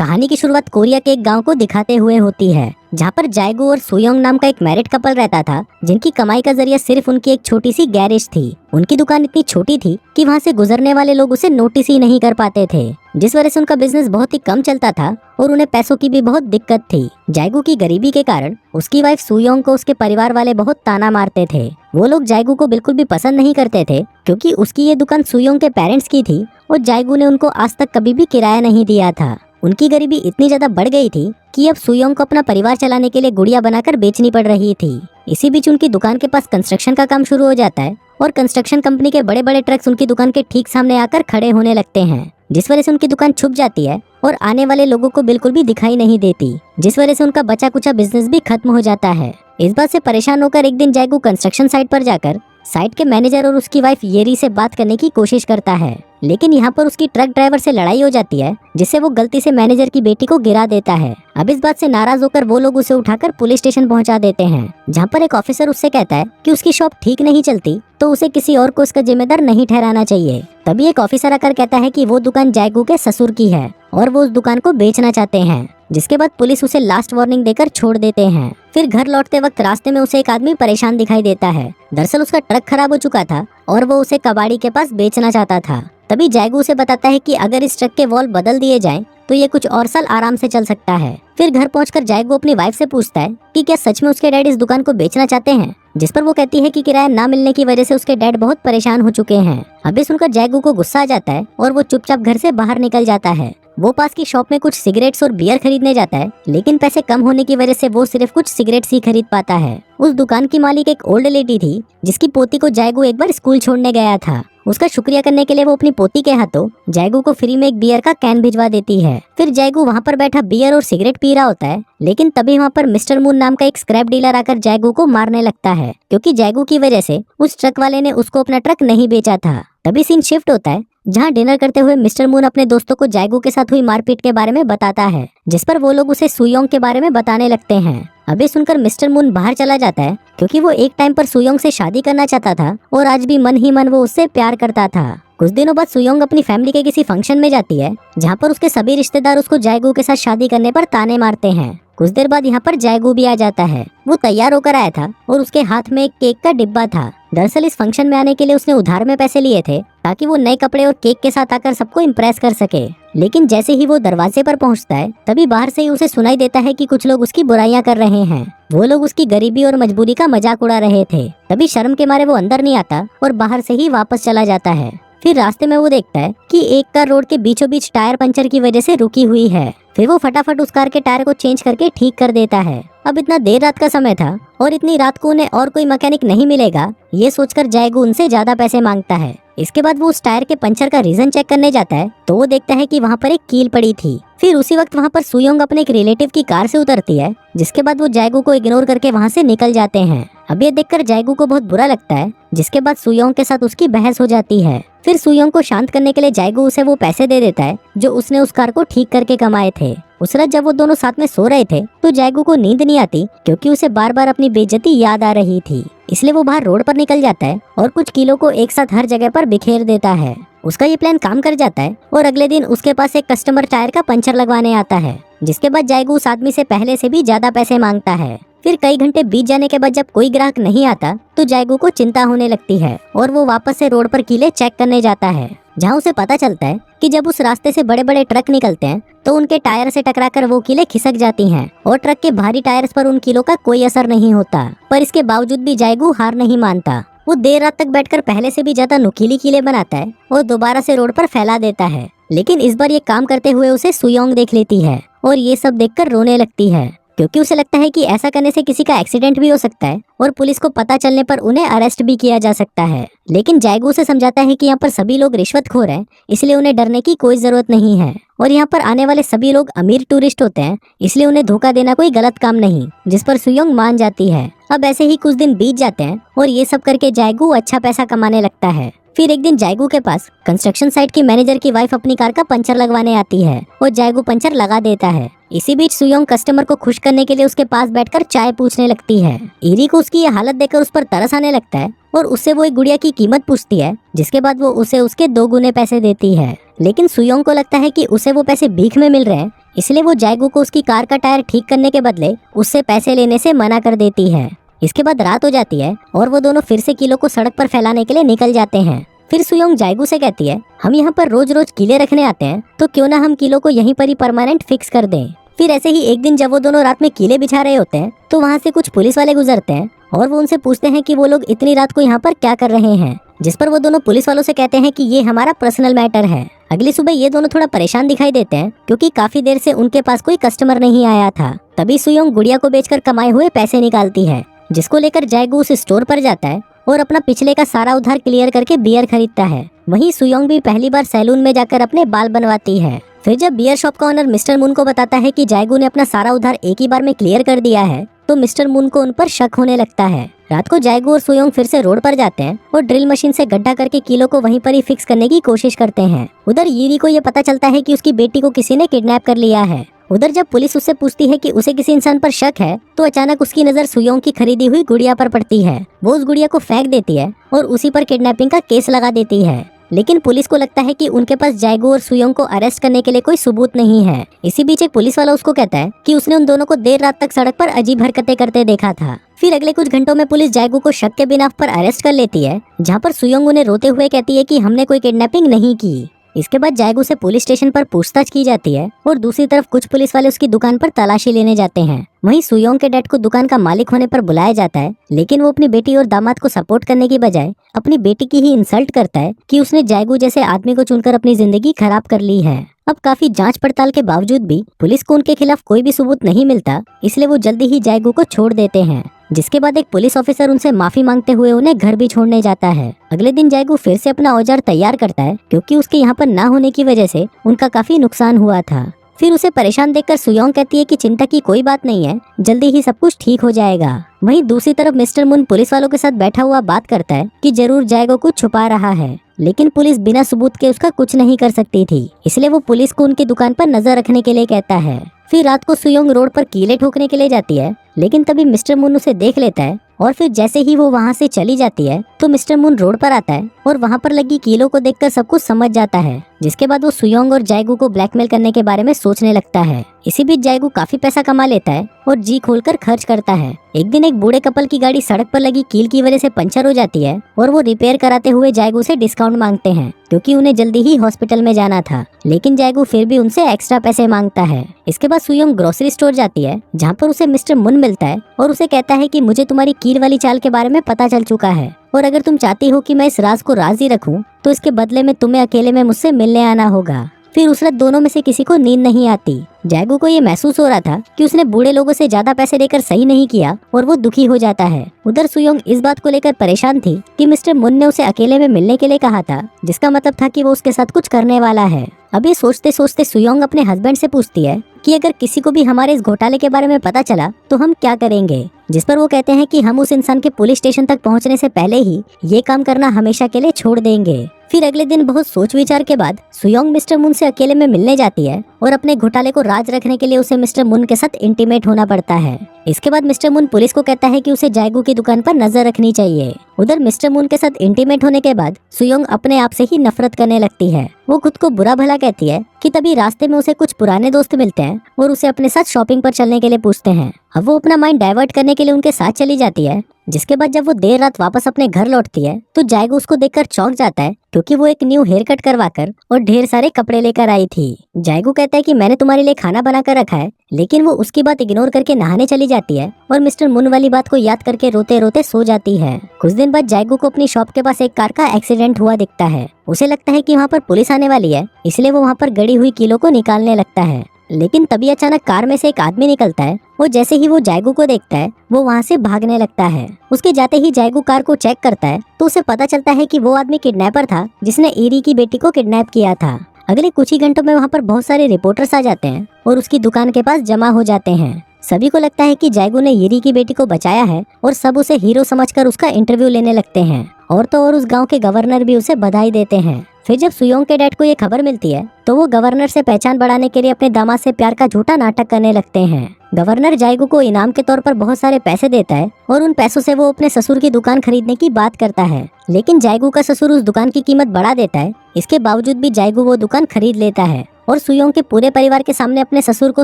कहानी की शुरुआत कोरिया के एक गांव को दिखाते हुए होती है, जहां पर जायगू और सुयोंग नाम का एक मैरिड कपल रहता था, जिनकी कमाई का जरिया सिर्फ उनकी एक छोटी सी गैरेज थी। उनकी दुकान इतनी छोटी थी कि वहां से गुजरने वाले लोग उसे नोटिस ही नहीं कर पाते थे, जिस वजह से उनका बिजनेस बहुत ही कम चलता था और उन्हें पैसों की भी बहुत दिक्कत थी। जायगू की गरीबी के कारण उसकी वाइफ सुयोंग को उसके परिवार वाले बहुत ताना मारते थे। वो लोग जायगू को बिल्कुल भी पसंद नहीं करते थे, क्योंकि उसकी ये दुकान सुयोंग के पेरेंट्स की थी और जायगू ने उनको आज तक कभी भी किराया नहीं दिया था। उनकी गरीबी इतनी ज्यादा बढ़ गई थी कि अब सुयोंग को अपना परिवार चलाने के लिए गुड़िया बनाकर बेचनी पड़ रही थी। इसी बीच उनकी दुकान के पास कंस्ट्रक्शन का काम शुरू हो जाता है और कंस्ट्रक्शन कंपनी के बड़े बड़े ट्रक्स उनकी दुकान के ठीक सामने आकर खड़े होने लगते हैं, जिस वजह से उनकी दुकान छुप जाती है और आने वाले लोगों को बिल्कुल भी दिखाई नहीं देती, जिस वजह से उनका बचा कुचा बिजनेस भी खत्म हो जाता है। इस बात से परेशान होकर एक दिन जायगू कंस्ट्रक्शन साइट पर जाकर साइट के मैनेजर और उसकी वाइफ येरी से बात करने की कोशिश करता है, लेकिन यहाँ पर उसकी ट्रक ड्राइवर से लड़ाई हो जाती है, जिससे वो गलती से मैनेजर की बेटी को गिरा देता है। अब इस बात से नाराज होकर वो लोग उसे उठाकर पुलिस स्टेशन पहुंचा देते हैं, जहाँ पर एक ऑफिसर उससे कहता है कि उसकी शॉप ठीक नहीं चलती तो उसे किसी और को इसका जिम्मेदार नहीं ठहराना चाहिए। तभी एक ऑफिसर आकर कहता है कि वो दुकान जायगू के ससुर की है और वो उस दुकान को बेचना चाहते हैं, जिसके बाद पुलिस उसे लास्ट वार्निंग देकर छोड़ देते हैं। फिर घर लौटते वक्त रास्ते में उसे एक आदमी परेशान दिखाई देता है। दरअसल उसका ट्रक खराब हो चुका था और वो उसे कबाड़ी के पास बेचना चाहता था। तभी जायगू उसे बताता है कि अगर इस ट्रक के वॉल बदल दिए जाएं तो ये कुछ और साल आराम से चल सकता है। फिर घर पहुंचकर जायगू अपनी वाइफ से पूछता है कि क्या सच में उसके डैड इस दुकान को बेचना चाहते हैं, जिस पर वो कहती है कि किराया ना मिलने की वजह से उसके डैड बहुत परेशान हो चुके हैं। अभी सुनकर जायगू को गुस्सा आ जाता है और वो चुपचाप घर से बाहर निकल जाता है। वो पास की शॉप में कुछ सिगरेट्स और बियर खरीदने जाता है, लेकिन पैसे कम होने की वजह से वो सिर्फ कुछ सिगरेट्स ही खरीद पाता है। उस दुकान की मालिक एक ओल्ड लेडी थी, जिसकी पोती को जायगू एक बार स्कूल छोड़ने गया था। उसका शुक्रिया करने के लिए वो अपनी पोती के हाथों जायगू को फ्री में एक बियर का कैन भिजवा देती है। फिर जायगू वहाँ पर बैठा बियर और सिगरेट पी रहा होता है, लेकिन तभी वहाँ पर मिस्टर मून नाम का एक स्क्रैप डीलर आकर जायगू को मारने लगता है, क्योंकि जायगू की वजह से उस ट्रक वाले ने उसको अपना ट्रक नहीं बेचा था। तभी सीन शिफ्ट होता है, जहाँ डिनर करते हुए मिस्टर मून अपने दोस्तों को जायगू के साथ हुई मारपीट के बारे में बताता है, जिस पर वो लोग उसे सुयोंग के बारे में बताने लगते हैं। अभी सुनकर मिस्टर मून बाहर चला जाता है, क्योंकि वो एक टाइम पर सुयोंग से शादी करना चाहता था और आज भी मन ही मन वो उससे प्यार करता था। कुछ दिनों बाद सुयोंग अपनी फैमिली के किसी फंक्शन में जाती है, जहाँ पर उसके सभी रिश्तेदार उसको जायगू के साथ शादी करने पर ताने मारते हैं। कुछ देर बाद यहाँ पर जायगू भी आ जाता है। वो तैयार होकर आया था और उसके हाथ में एक केक का डिब्बा था। दरअसल इस फंक्शन में आने के लिए उसने उधार में पैसे लिए थे, ताकि वो नए कपड़े और केक के साथ आकर सबको इम्प्रेस कर सके। लेकिन जैसे ही वो दरवाजे पर पहुंचता है, तभी बाहर से ही उसे सुनाई देता है कि कुछ लोग उसकी बुराइयां कर रहे हैं। वो लोग उसकी गरीबी और मजबूरी का मजाक उड़ा रहे थे। तभी शर्म के मारे वो अंदर नहीं आता और बाहर से ही वापस चला जाता है। फिर रास्ते में वो देखता है कि एक कार रोड के बीचों बीच टायर पंचर की वजह से रुकी हुई है। फिर वो फटाफट उस कार के टायर को चेंज करके ठीक कर देता है। अब इतना देर रात का समय था और इतनी रात को उन्हें और कोई मैकेनिक नहीं मिलेगा, ये सोचकर जायगू उनसे ज्यादा पैसे मांगता है। इसके बाद वो उस टायर के पंचर का रीजन चेक करने जाता है, तो वो देखता है कि वहाँ पर एक कील पड़ी थी। फिर उसी वक्त वहाँ पर सुयोंग अपने एक रिलेटिव की कार से उतरती है, जिसके बाद वो जायगू को इग्नोर करके वहाँ से निकल जाते हैं। अब ये देखकर जायगू को बहुत बुरा लगता है, जिसके बाद सुयोंग के साथ उसकी बहस हो जाती है। फिर सुयोंग को शांत करने के लिए जायगू उसे वो पैसे दे देता है जो उसने उस कार को ठीक करके कमाए थे। उस रात जब वो दोनों साथ में सो रहे थे, तो जायगू को नींद नहीं आती, क्योंकि उसे बार बार अपनी बेइज्जती याद आ रही थी। इसलिए वो बाहर रोड पर निकल जाता है और कुछ किलो को एक साथ हर जगह पर बिखेर देता है। उसका ये प्लान काम कर जाता है और अगले दिन उसके पास एक कस्टमर टायर का पंचर लगवाने आता है, जिसके बाद जायगू उस आदमी से पहले से भी ज्यादा पैसे मांगता है। फिर कई घंटे बीत जाने के बाद जब कोई ग्राहक नहीं आता, तो जायगू को चिंता होने लगती है और वो वापस से रोड पर कीले चेक करने जाता है, जहाँ उसे पता चलता है कि जब उस रास्ते से बड़े बड़े ट्रक निकलते हैं तो उनके टायर से टकराकर वो कीले खिसक जाती हैं और ट्रक के भारी टायर्स पर उन कीलों का कोई असर नहीं होता। पर इसके बावजूद भी जायगू हार नहीं मानता। वो देर रात तक बैठकर पहले से भी ज्यादा नुकीली कीले बनाता है और दोबारा से रोड पर फैला देता है। लेकिन इस बार ये काम करते हुए उसे सुयोंग देख लेती है और ये सब देखकर रोने लगती है, क्योंकि उसे लगता है कि ऐसा करने से किसी का एक्सीडेंट भी हो सकता है और पुलिस को पता चलने पर उन्हें अरेस्ट भी किया जा सकता है। लेकिन जायगू उसे समझाता है कि यहाँ पर सभी लोग रिश्वतखोर हैं, इसलिए उन्हें डरने की कोई जरूरत नहीं है और यहाँ पर आने वाले सभी लोग अमीर टूरिस्ट होते हैं, इसलिए उन्हें धोखा देना कोई गलत काम नहीं, जिस पर सुयोंग मान जाती है। अब ऐसे ही कुछ दिन बीत जाते हैं और ये सब करके जायगू अच्छा पैसा कमाने लगता है। फिर एक दिन जायगू के पास कंस्ट्रक्शन साइट की मैनेजर की वाइफ अपनी कार का पंचर लगवाने आती है और जायगू पंचर लगा देता है। इसी बीच सुयोंग कस्टमर को खुश करने के लिए उसके पास बैठकर चाय पूछने लगती है। ईरी को उसकी ये हालत देखकर उस पर तरस आने लगता है और उससे वो एक गुड़िया की कीमत पूछती है, जिसके बाद वो उसे उसके 2 गुने पैसे देती है। लेकिन सुयोंग को लगता है कि उसे वो पैसे भीख में मिल रहे हैं, इसलिए वो जायगू को उसकी कार का टायर ठीक करने के बदले उससे पैसे लेने से मना कर देती है। इसके बाद रात हो जाती है और वो दोनों फिर से कीलों को सड़क पर फैलाने के लिए निकल जाते हैं। फिर सुयोंग जायगू से कहती है, हम यहाँ पर रोज रोज कीले रखने आते हैं, तो क्यों ना हम कीलों को यहीं पर ही परमानेंट फिक्स कर दें। फिर ऐसे ही एक दिन जब वो दोनों रात में कीले बिछा रहे होते हैं तो वहाँ से कुछ पुलिस वाले गुजरते हैं और वो उनसे पूछते हैं कि वो लोग इतनी रात को यहाँ पर क्या कर रहे हैं। जिस पर वो दोनों पुलिस वालों से कहते हैं कि ये हमारा पर्सनल मैटर है। अगली सुबह ये दोनों थोड़ा परेशान दिखाई देते हैं क्योंकि काफी देर से उनके पास कोई कस्टमर नहीं आया था। तभी सुयोंग गुड़िया को बेचकर कमाए हुए पैसे निकालती है, जिसको लेकर जायगू उस स्टोर पर जाता है और अपना पिछले का सारा उधार क्लियर करके बियर खरीदता है। वहीं सुयोंग भी पहली बार सैलून में जाकर अपने बाल बनवाती है। फिर जब बियर शॉप का ओनर मिस्टर मून को बताता है कि जायगू ने अपना सारा उधार एक ही बार में क्लियर कर दिया है, तो मिस्टर मून को उन पर शक होने लगता है। रात को जायगू और सुयोंग फिर से रोड पर जाते हैं और ड्रिल मशीन से गड्ढा करके कीलों को वहीं पर ही फिक्स करने की कोशिश करते हैं। उधर यीरी को ये पता चलता है कि उसकी बेटी को किसी ने किडनैप कर लिया है। उधर जब पुलिस उससे पूछती है कि उसे किसी इंसान पर शक है, तो अचानक उसकी नजर सुयोंग की खरीदी हुई गुड़िया पर पड़ती है। वो उस गुड़िया को फेंक देती है और उसी पर किडनैपिंग का केस लगा देती है। लेकिन पुलिस को लगता है कि उनके पास जायगू और सुयोंग को अरेस्ट करने के लिए कोई सबूत नहीं है। इसी बीच एक पुलिस वाला उसको कहता है कि उसने उन दोनों को देर रात तक सड़क पर अजीब हरकतें करते देखा था। फिर अगले कुछ घंटों में पुलिस जायगू को शक के बिना पर अरेस्ट कर लेती है, जहाँ पर सुयोंग उन्हें रोते हुए कहती है कि हमने कोई किडनैपिंग नहीं की। इसके बाद जायगू से पुलिस स्टेशन पर पूछताछ की जाती है और दूसरी तरफ कुछ पुलिस वाले उसकी दुकान पर तलाशी लेने जाते हैं। वहीं सुयोंग के डैड को दुकान का मालिक होने पर बुलाया जाता है, लेकिन वो अपनी बेटी और दामाद को सपोर्ट करने की बजाय अपनी बेटी की ही इंसल्ट करता है कि उसने जायगू जैसे आदमी को चुनकर अपनी जिंदगी खराब कर ली है। अब काफी जांच पड़ताल के बावजूद भी पुलिस को उनके खिलाफ कोई भी सबूत नहीं मिलता, इसलिए वो जल्दी ही जायगू को छोड़ देते हैं। जिसके बाद एक पुलिस ऑफिसर उनसे माफी मांगते हुए उन्हें घर भी छोड़ने जाता है। अगले दिन जायगू फिर से अपना औजार तैयार करता है क्योंकि उसके यहाँ पर ना होने की वजह से उनका काफी नुकसान हुआ था। फिर उसे परेशान देखकर सुयोंग कहती है कि चिंता की कोई बात नहीं है, जल्दी ही सब कुछ ठीक हो जाएगा। वहीं दूसरी तरफ मिस्टर मून पुलिस वालों के साथ बैठा हुआ बात करता है कि जरूर जायगू कुछ छुपा रहा है, लेकिन पुलिस बिना सबूत के उसका कुछ नहीं कर सकती थी, इसलिए वो पुलिस को उनकी दुकान पर नजर रखने के लिए कहता है। फिर रात को सुयोंग रोड पर कीले ठोकने के लिए जाती है, लेकिन तभी मिस्टर मून उसे देख लेता है और फिर जैसे ही वो वहाँ से चली जाती है तो मिस्टर मून रोड पर आता है और वहाँ पर लगी कीलों को देखकर सब कुछ समझ जाता है। जिसके बाद वो सुयोंग और जायगू को ब्लैकमेल करने के बारे में सोचने लगता है। इसी बीच जायगू काफी पैसा कमा लेता है और जी खोलकर खर्च करता है। एक दिन एक बूढ़े कपल की गाड़ी सड़क पर लगी कील की वजह से पंचर हो जाती है और वो रिपेयर कराते हुए जायगू से डिस्काउंट मांगते हैं क्योंकि उन्हें जल्दी ही हॉस्पिटल में जाना था, लेकिन जायगू फिर भी उनसे एक्स्ट्रा पैसे मांगता है। इसके बाद सुयोंग ग्रोसरी स्टोर जाती है, जहाँ पर उसे मिस्टर मून मिलता है और उसे कहता है कि मुझे तुम्हारी कील वाली चाल के बारे में पता चल चुका है और अगर तुम चाहती हो कि मैं इस राज को राज ही रखूं, तो इसके बदले में तुम्हें अकेले में मुझसे मिलने आना होगा। फिर उस रात दोनों में से किसी को नींद नहीं आती। जायगू को ये महसूस हो रहा था कि उसने बूढ़े लोगों से ज्यादा पैसे देकर सही नहीं किया और वो दुखी हो जाता है। उधर सुयोंग इस बात को लेकर परेशान थी कि मिस्टर मून ने उसे अकेले में मिलने के लिए कहा था, जिसका मतलब था कि वो उसके साथ कुछ करने वाला है। अभी सोचते सोचते सुयोंग अपने हस्बैंड से पूछती है कि अगर किसी को भी हमारे इस घोटाले के बारे में पता चला तो हम क्या करेंगे। जिस पर वो कहते हैं कि हम उस इंसान के पुलिस स्टेशन तक पहुंचने से पहले ही ये काम करना हमेशा के लिए छोड़ देंगे। फिर अगले दिन बहुत सोच विचार के बाद सुयोंग मिस्टर मून से अकेले में मिलने जाती है और अपने घोटाले को राज रखने के लिए उसे मिस्टर मून के साथ इंटीमेट होना पड़ता है। इसके बाद मिस्टर मून पुलिस को कहता है कि उसे जायगू की दुकान पर नजर रखनी चाहिए। उधर मिस्टर मून के साथ इंटीमेट होने के बाद सुयोंग अपने आप से ही नफरत करने लगती है। वो खुद को बुरा भला कहती है कि तभी रास्ते में उसे कुछ पुराने दोस्त मिलते हैं और उसे अपने साथ शॉपिंग पर चलने के लिए पूछते हैं। अब वो अपना माइंड डाइवर्ट करने के लिए उनके साथ चली जाती है। जिसके बाद जब वो देर रात वापस अपने घर लौटती है तो जायगू उसको देखकर चौंक जाता है क्योंकि वो एक न्यू हेयर कट करवाकर और ढेर सारे कपड़े लेकर आई थी। जायगू कहता है कि मैंने तुम्हारे लिए खाना बना कर रखा है, लेकिन वो उसकी बात इग्नोर करके नहाने चली जाती है और मिस्टर मून वाली बात को याद करके रोते रोते सो जाती है। कुछ दिन बाद जायगू को अपनी शॉप के पास एक कार का एक्सीडेंट हुआ दिखता है। उसे लगता है कि वहाँ पर पुलिस आने वाली है, इसलिए वो वहाँ पर गड़ी हुई कीलों को निकालने लगता है। लेकिन तभी अचानक कार में से एक आदमी निकलता है। वो जैसे ही वो जायगू को देखता है वो वहाँ से भागने लगता है। उसके जाते ही जायगू कार को चेक करता है तो उसे पता चलता है कि वो आदमी किडनैपर था जिसने ईरी की बेटी को किडनैप किया था। अगले कुछ ही घंटों में वहाँ पर बहुत सारे रिपोर्टर्स आ जाते हैं और उसकी दुकान के पास जमा हो जाते हैं। सभी को लगता है कि जायगू ने ईरी की बेटी को बचाया है और सब उसे हीरो समझकर उसका इंटरव्यू लेने लगते हैं। और तो और उस गांव के गवर्नर भी उसे बधाई देते हैं। फिर जब सुयोंग के डैड को ये खबर मिलती है तो वो गवर्नर से पहचान बढ़ाने के लिए अपने दामाद से प्यार का झूठा नाटक करने लगते हैं। गवर्नर जायगू को इनाम के तौर पर बहुत सारे पैसे देता है और उन पैसों से वो अपने ससुर की दुकान खरीदने की बात करता है, लेकिन जायगू का ससुर उस दुकान की कीमत बढ़ा देता है। इसके बावजूद भी जायगू वो दुकान खरीद लेता है और सुयोंग के पूरे परिवार के सामने अपने ससुर को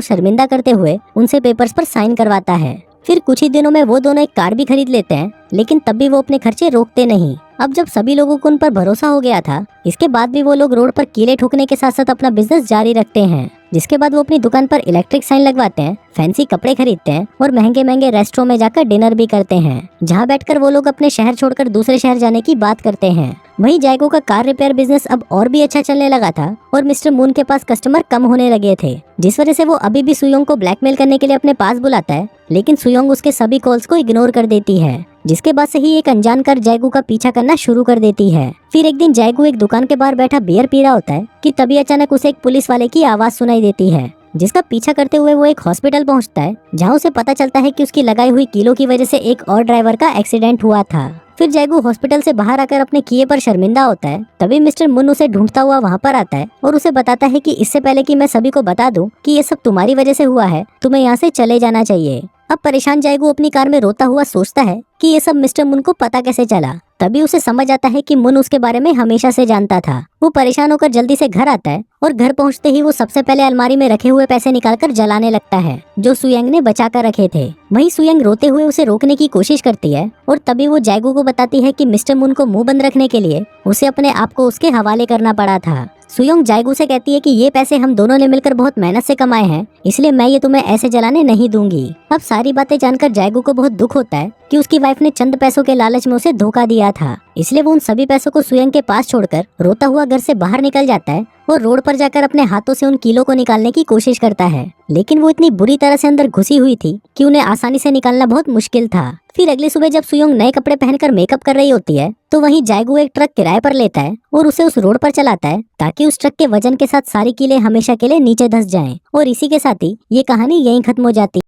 शर्मिंदा करते हुए उनसे पेपर्स पर साइन करवाता है। फिर कुछ ही दिनों में वो दोनों एक कार भी खरीद लेते हैं, लेकिन तब भी वो अपने खर्चे रोकते नहीं। अब जब सभी लोगों को उन पर भरोसा हो गया था, इसके बाद भी वो लोग रोड पर कीले ठोकने के साथ साथ अपना बिजनेस जारी रखते हैं। जिसके बाद वो अपनी दुकान पर इलेक्ट्रिक साइन लगवाते हैं, फैंसी कपड़े खरीदते हैं और महंगे महंगे रेस्टोरों में जाकर डिनर भी करते हैं, जहाँ बैठकर वो लोग अपने शहर छोड़कर दूसरे शहर जाने की बात करते हैं। वहीं जायगो का कार रिपेयर बिजनेस अब और भी अच्छा चलने लगा था और मिस्टर मून के पास कस्टमर कम होने लगे थे, जिस वजह से वो अभी भी सुयोंग को ब्लैकमेल करने के लिए अपने पास बुलाता है, लेकिन सुयोंग उसके सभी कॉल्स को इग्नोर कर देती है। जिसके बाद से ही एक अनजान कार जायगू का पीछा करना शुरू कर देती है। फिर एक दिन जायगू एक दुकान के बाहर बैठा बियर पी रहा होता है कि तभी अचानक उसे एक पुलिस वाले की आवाज सुनाई देती है, जिसका पीछा करते हुए वो एक हॉस्पिटल पहुंचता है, जहां उसे पता चलता है कि उसकी लगाई हुई कीलों की वजह से एक और ड्राइवर का एक्सीडेंट हुआ था। फिर जायगू हॉस्पिटल से बाहर आकर अपने किए पर शर्मिंदा होता है। तभी मिस्टर मुन उसे ढूंढता हुआ वहां पर आता है और उसे बताता है कि इससे पहले कि मैं सभी को बता दूं कि ये सब तुम्हारी वजह से हुआ है, तुम्हें यहाँ से चले जाना चाहिए। अब परेशान जायगू अपनी कार में रोता हुआ सोचता है कि ये सब मिस्टर मुन को पता कैसे चला। तभी उसे समझ आता है कि मुन उसके बारे में हमेशा से जानता था। वो परेशान होकर जल्दी से घर आता है और घर पहुंचते ही वो सबसे पहले अलमारी में रखे हुए पैसे निकालकर जलाने लगता है, जो सुयंग ने बचा कर रखे थे। वहीं सुयंग रोते हुए उसे रोकने की कोशिश करती है और तभी वो जायगू को बताती है कि मिस्टर मुन को मुंह बंद रखने के लिए उसे अपने आप को उसके हवाले करना पड़ा था। सुयोंग जायगू से कहती है कि ये पैसे हम दोनों ने मिलकर बहुत मेहनत से कमाए हैं, इसलिए मैं ये तुम्हें ऐसे जलाने नहीं दूंगी। अब सारी बातें जानकर जायगू को बहुत दुख होता है कि उसकी वाइफ ने चंद पैसों के लालच में उसे धोखा दिया था, इसलिए वो उन सभी पैसों को सुयोंग के पास छोड़कर रोता हुआ घर से बाहर निकल जाता है और रोड पर जाकर अपने हाथों से उन कीलों को निकालने की कोशिश करता है, लेकिन वो इतनी बुरी तरह से अंदर घुसी हुई थी कि उन्हें आसानी से निकालना बहुत मुश्किल था। फिर अगली सुबह जब सुयोंग नए कपड़े पहनकर मेकअप कर रही होती है, तो वहीं जायगू एक ट्रक किराए पर लेता है और उसे उस रोड पर चलाता है ताकि उस ट्रक के वजन के साथ सारी कीलें हमेशा के लिए नीचे धंस जाएं। और इसी के साथ ही ये कहानी यहीं खत्म हो जाती है।